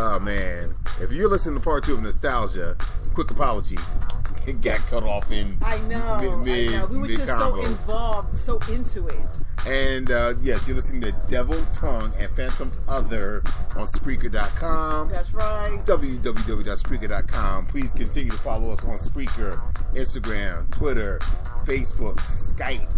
Oh man, if you're listening to part 2 of Nostalgia, quick apology. It got cut off in I know. We were just so involved, so into it. And yes, you're listening to Devil Tongue and Phantom Other on Spreaker.com. That's right. www.Spreaker.com. Please continue to follow us on Spreaker, Instagram, Twitter, Facebook, Skype.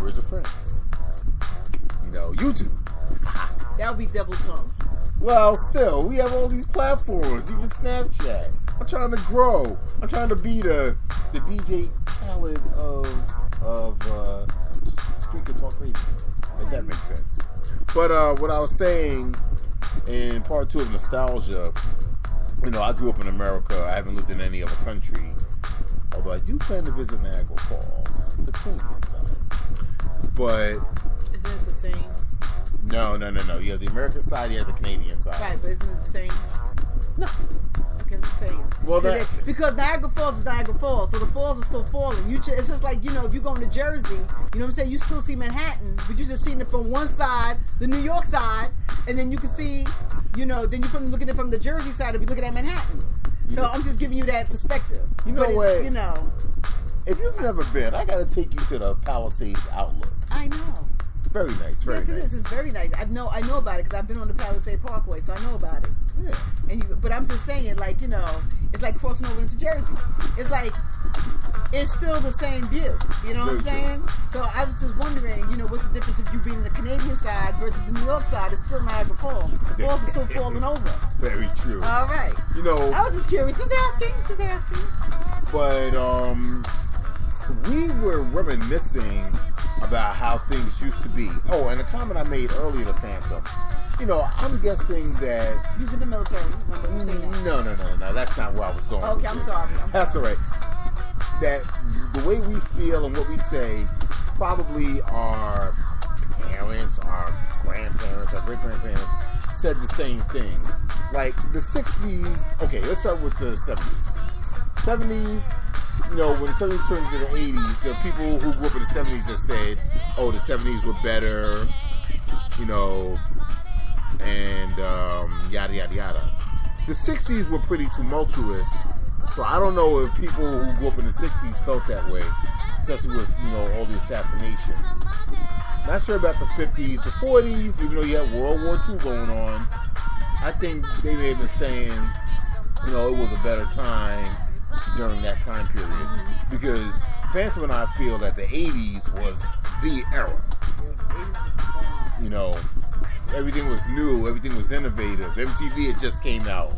Where's the friends? You know, YouTube. That would be Devil Tongue. Well, still, we have all these platforms, even Snapchat. I'm trying to grow. I'm trying to be the DJ Khaled of Spreaker Talk Radio, if that makes sense. But what I was saying in part 2 of Nostalgia, you know, I grew up in America. I haven't lived in any other country, although I do plan to visit Niagara Falls, the Canadian side. But isn't it the same? No. You have the American side, you have the Canadian side. Right, but isn't it the same? No. Okay, I'm just saying. Well, because Niagara Falls is Niagara Falls, so the falls are still falling. It's just like, you know, if you're going to Jersey, you know what I'm saying, you still see Manhattan, but you're just seeing it from one side, the New York side, and then you can see, you know, then you're looking at it from the Jersey side if you're looking at Manhattan. So I'm just giving you that perspective. You know what? You know, if you've never been, I got to take you to the Palisades Outlook. I know. Very nice, very nice. Yes, it is. It's very nice. I know about it because I've been on the Palisade Parkway, so I know about it. Yeah. But I'm just saying, like, you know, it's like crossing over into Jersey. It's like, it's still the same view. You know what I'm saying? So I was just wondering, you know, what's the difference of you being on the Canadian side versus the New York side? It's still Niagara Falls. The falls are still falling over. Very true. All right. You know, I was just curious. Just asking. But we were reminiscing about how things used to be. Oh, and a comment I made earlier to Phantom. You know, I'm guessing that... Using the military. No. That's not where I was going. Okay, I'm sorry. That's all right. That the way we feel and what we say, probably our parents, our grandparents, our great-grandparents said the same things. Like, the 60s... Okay, let's start with the 70s. 70s... You know, when the 70s turned into the 80s, the people who grew up in the 70s just said, oh, the 70s were better, you know, and yada, yada, yada. The 60s were pretty tumultuous, so I don't know if people who grew up in the 60s felt that way, especially with, you know, all the assassinations. Not sure about the 50s. The 40s, even though you had World War II going on, I think they may have been saying, you know, it was a better time during that time period, because Phantom and I feel that the 80s was the era. You know, everything was new, everything was innovative. MTV had just came out.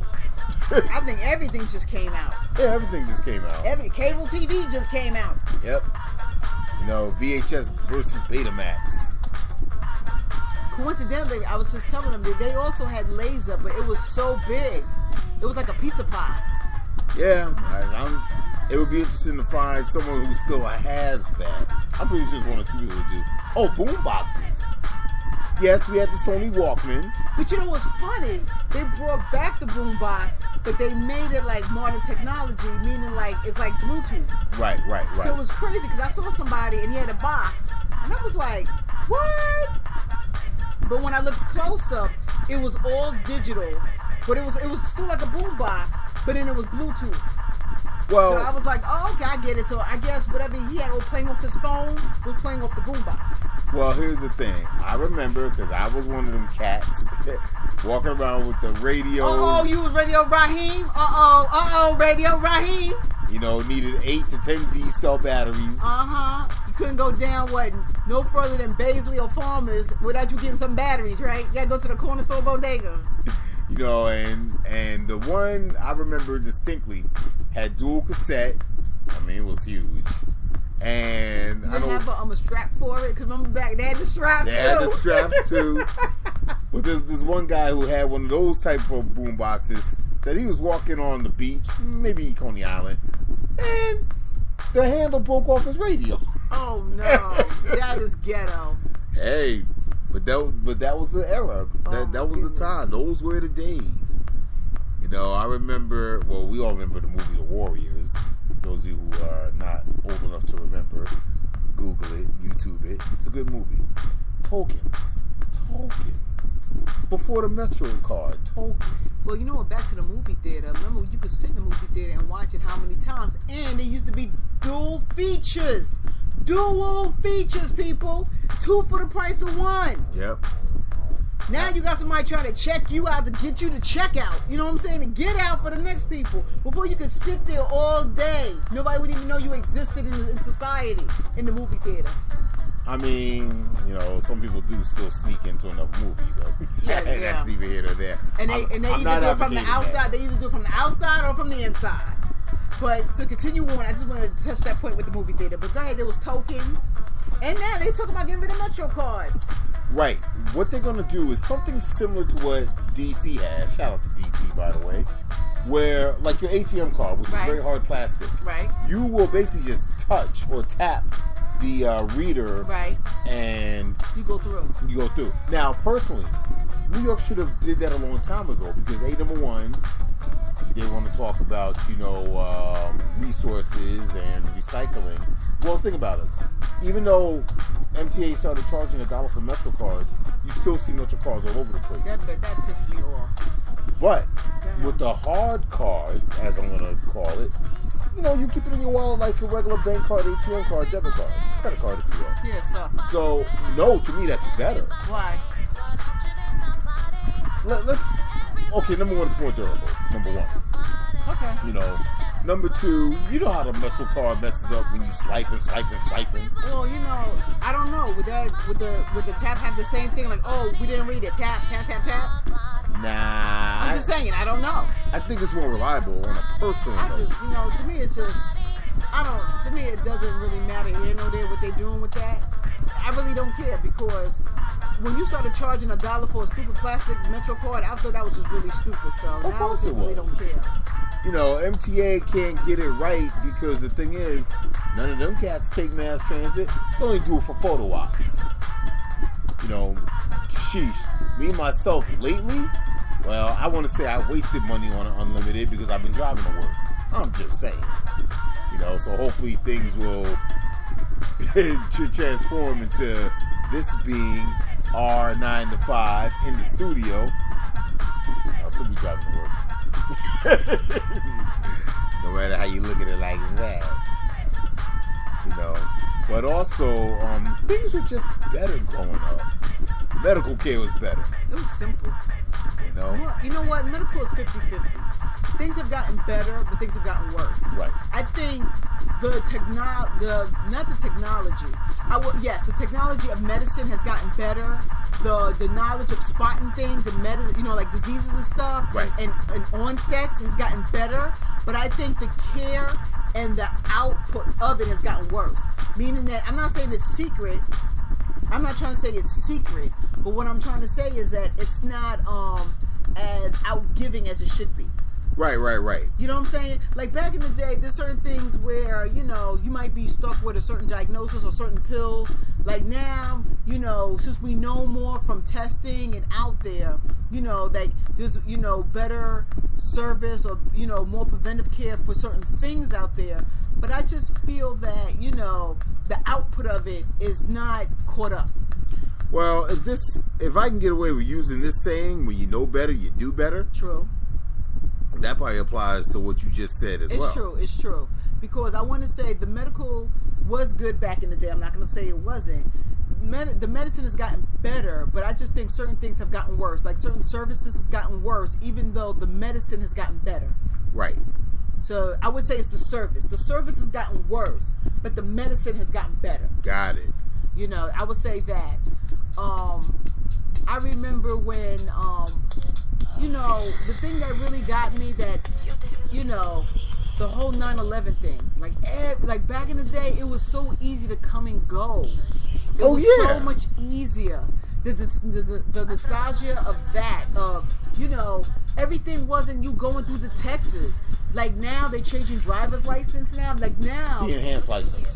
I think everything just came out. Yeah, everything just came out. Cable TV just came out. Yep. You know, VHS versus Betamax. Coincidentally, I was just telling them that they also had laser, but it was so big. It was like a pizza pie. Yeah, it would be interesting to find someone who still has that. I'm pretty sure one or two people do. Oh, boom boxes. Yes, we had the Sony Walkman. But you know what's funny? They brought back the boombox, but they made it like modern technology, meaning like it's like Bluetooth. Right. So it was crazy because I saw somebody and he had a box, and I was like, what? But when I looked close up, it was all digital, but it was still like a boombox. But then it was Bluetooth. Well, so I was like, oh, okay, I get it. So I guess whatever he had playing off his phone was playing off the boombox. Well, here's the thing. I remember, because I was one of them cats walking around with the radio. Uh-oh, you was Radio Raheem? Radio Raheem? You know, needed 8 to 10 D-cell batteries. Uh-huh. You couldn't go down, no further than Baisley or Farmers without you getting some batteries, right? You gotta go to the corner store bodega. You know, and the one I remember distinctly had dual cassette. I mean, it was huge. And I don't have a strap for it, because remember back, they had the straps too. They had the straps too. But there's one guy who had one of those type of boom boxes. Said he was walking on the beach, maybe Coney Island, and the handle broke off his radio. Oh no, that is ghetto. Hey. But that was the era. That was the time. Those were the days. You know, I remember. Well, we all remember the movie The Warriors. Those of you who are not old enough to remember, Google it, YouTube it. It's a good movie. Tokens. tokens. Before the Metro card, tokens. Well, you know what? Back to the movie theater. Remember, you could sit in the movie theater and watch it how many times? And there used to be dual features. Dual features, people. 2 for the price of 1. Yep. Now you got somebody trying to check you out to get you to check out. You know what I'm saying? To get out for the next people. Before you could sit there all day. Nobody would even know you existed in society in the movie theater. I mean, you know, some people do still sneak into another movie, but that's neither here nor there. And they either do it from the outside. They either do it from the outside or from the inside. But to continue on, I just wanted to touch that point with the movie theater. But go ahead, there was tokens, and now they talk about getting rid of Metro cards. Right. What they're gonna do is something similar to what DC has. Shout out to DC, by the way. Where, like your ATM card, which is very hard plastic, right? You will basically just touch or tap the reader, right? And you go through. Now, personally, New York should have did that a long time ago because number one, they want to talk about resources and recycling. Well, think about it. Even though MTA started charging $1 for Metro cards, you still see Metro cards all over the place. That pissed me off. But with the hard card, as I'm going to call it, you keep it in your wallet like a regular bank card, ATM card, debit card, credit card if you will. Yeah, so. So, no, to me that's better. Why? Okay, number one, it's more durable. Number one. Okay. Number two, you know how the Metro card messes up when you swiping. Well, I don't know. Would the tap have the same thing? Like, oh, we didn't read it. Tap. Nah. I'm just saying. I don't know. I think it's more reliable on a personal note. To me, it's just, to me, it doesn't really matter here nor there what they're doing with that. I really don't care because when you started charging $1 for a stupid plastic Metro card, I thought that was just really stupid. So now I just really don't care. MTA can't get it right because the thing is, none of them cats take mass transit. They only do it for photo ops. Sheesh. Me, myself, lately, well, I want to say I wasted money on unlimited because I've been driving to work. I'm just saying. So hopefully things will transform into this being our 9 to 5 in the studio. I'll still be driving to work. No matter how you look at it like that. But also, things were just better growing up. Medical care was better. It was simple. You know what? Medical is 50-50. Things have gotten better, but things have gotten worse. Right. I think the technology of medicine has gotten better. The knowledge of spotting things and like diseases and stuff, right. and onsets has gotten better. But I think the care and the output of it has gotten worse. Meaning that I'm not saying it's secret. I'm not trying to say it's secret, but what I'm trying to say is that it's not as outgiving as it should be. Right. You know what I'm saying? Like back in the day, there's certain things where, you might be stuck with a certain diagnosis or certain pills. Like now, since we know more from testing and out there, like there's, better service or, more preventive care for certain things out there. But I just feel that, the output of it is not caught up. Well, if I can get away with using this saying, when you know better, you do better. True. That probably applies to what you just said as well. It's true. Because I want to say the medical was good back in the day. I'm not going to say it wasn't. The medicine has gotten better, but I just think certain things have gotten worse. Like certain services has gotten worse, even though the medicine has gotten better. Right. So I would say it's the service. The service has gotten worse, but the medicine has gotten better. Got it. I would say that. I remember when, the thing that really got me that, the whole 9/11 thing. Like back in the day, it was so easy to come and go. It was so much easier. The nostalgia of that, everything wasn't you going through detectives. Like now, they're changing driver's license now. Like now. The enhanced license.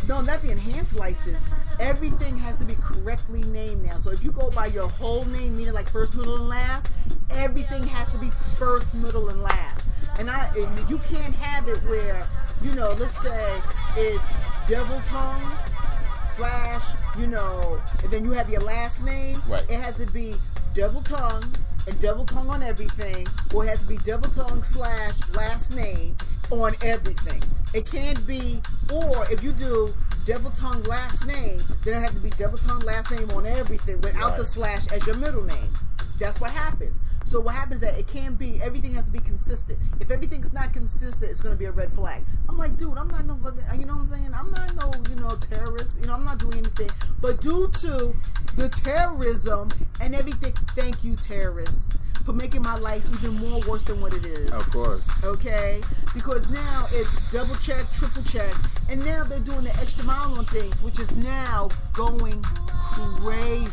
No, not the enhanced license. Everything has to be correctly named now. So if you go by your whole name, meaning like first, middle, and last, everything has to be first, middle, and last. And you can't have it where, let's say it's Devil Tongue slash, you know, and then you have your last name. Right. It has to be double tongue and double tongue on everything, or it has to be double tongue slash last name on everything. It can't be, or if you do double tongue last name, then it has to be double tongue last name on everything without the slash as your middle name. That's what happens. So what happens is that it can't be, everything has to be consistent. If everything's not consistent, it's going to be a red flag. I'm like, dude, I'm not no fucking, you know what I'm saying? I'm not no, you know, terrorist. You know, I'm not doing anything. But due to the terrorism and everything, thank you, terrorists, for making my life even more worse than what it is. Of course. Okay? Because now it's double check, triple check, and now they're doing the extra mile on things, which is now going crazy.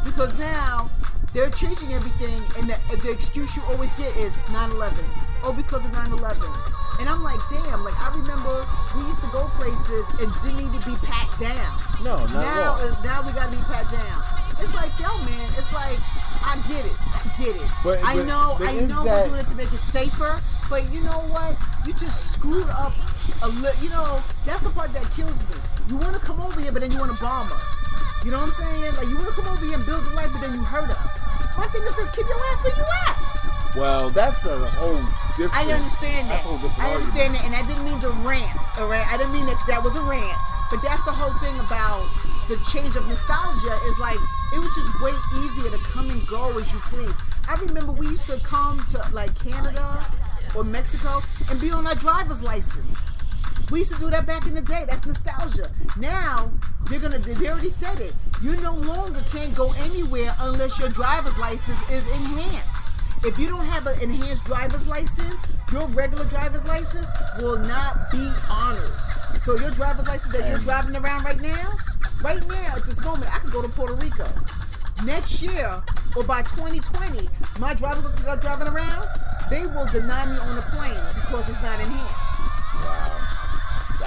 Because now they're changing everything, and the excuse you always get is 9/11. Oh, because of 9/11. And I'm like, damn, like, I remember we used to go places and didn't need to be pat down. No, not at all. Now we got to be pat down. It's like, yo, man, it's like, I get it. But I know we're doing it to make it safer, but you know what? You just screwed up a little. You know, that's the part that kills me. You want to come over here, but then you want to bomb us. You know what I'm saying? Like, you want to come over here and build a life, but then you hurt us. My thing is just keep your ass where you at. Well, that's a whole different... I understand that. I understand that, and I didn't mean to rant, all right? I didn't mean that was a rant. But that's the whole thing about the change of nostalgia is like, it was just way easier to come and go as you please. I remember we used to come to, like, Canada or Mexico and be on our driver's license. We used to do that back in the day. That's nostalgia. Now, they already said it. You no longer can't go anywhere unless your driver's license is enhanced. If you don't have an enhanced driver's license, your regular driver's license will not be honored. So your driver's license that you're driving around right now, at this moment, I can go to Puerto Rico. Next year, or by 2020, my driver's license that I'm driving around, they will deny me on the plane because it's not enhanced. Wow.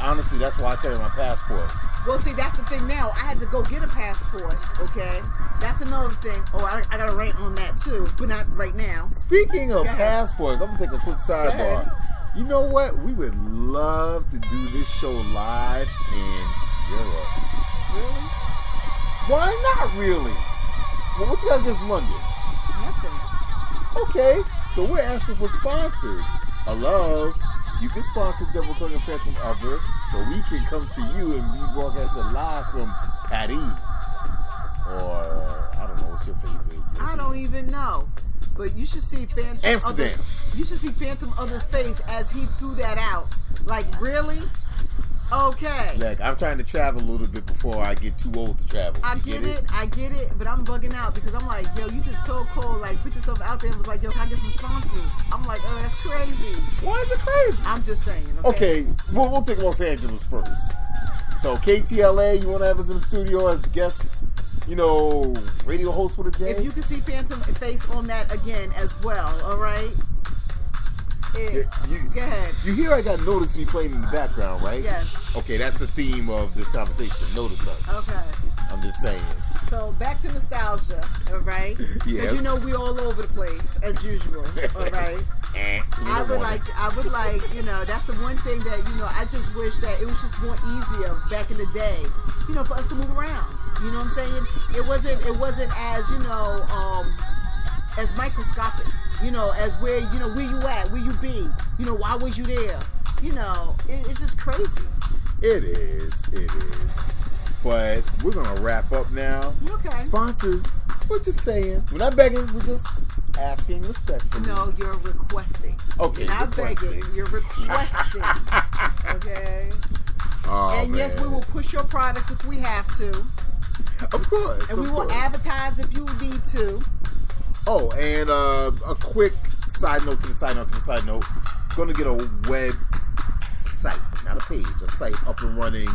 Honestly, that's why I carry my passport. Well, see, that's the thing now. I had to go get a passport, okay? That's another thing. Oh, I got to rant on that too, but not right now. Speaking of passports, I'm going to take a quick sidebar. You know what? We would love to do this show live in Europe. Really? Why not really? Well, what you got against London? Nothing. Okay, so we're asking for sponsors. Hello? You can sponsor Devil Tongue and Phantom Other so we can come to you and be broadcasted live from Paris. Or, I don't know, what's your favorite? I don't even know. But you should see Phantom Amsterdam. Other. You should see Phantom Other's face as he threw that out. Like, really? Okay. Like, I'm trying to travel a little bit before I get too old to travel. I get it, but I'm bugging out because I'm like, yo, you just so cool. Like, put yourself out there and was like, yo, can I get some sponsors? I'm like, oh, that's crazy. Why is it crazy? I'm just saying. Okay, we'll take Los Angeles first. So, KTLA, you want to have us in the studio as guest, you know, radio host for the day? If you can see Phantom face on that again as well, all right? Go ahead. You hear I got Notice Me playing in the background, right? Yes. Okay, that's the theme of this conversation. Notice us. Okay. I'm just saying. So back to nostalgia, all right? Yes. Because you know we all over the place as usual, all right? I would like, you know, that's the one thing that, you know, I just wish that it was just more easier back in the day, you know, for us to move around. You know what I'm saying? It wasn't as, you know, as microscopic, you know, as where you at, where you be, you know, why was you there? You know, it's just crazy. It is. But we're gonna wrap up now. Okay. Sponsors, we're just saying. We're not begging, we're just asking respectfully. No, you're requesting. Okay, you're not begging, you're requesting. Okay. Oh, and yes, we will push your products if we have to. Of course. And we will advertise if you need to. Oh, and a quick side note to the side note. Going to get a web site, not a page, a site up and running,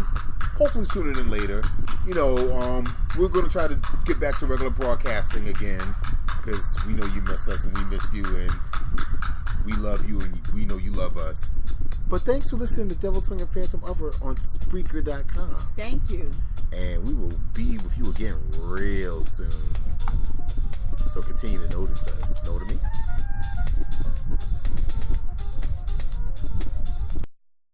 hopefully sooner than later. You know, we're going to try to get back to regular broadcasting again because we know you miss us and we miss you and we love you and we know you love us. But thanks for listening to Devil Tongue and Phantom Other on Spreaker.com. Thank you. And we will be with you again real soon. So continue to notice us. Know what I mean?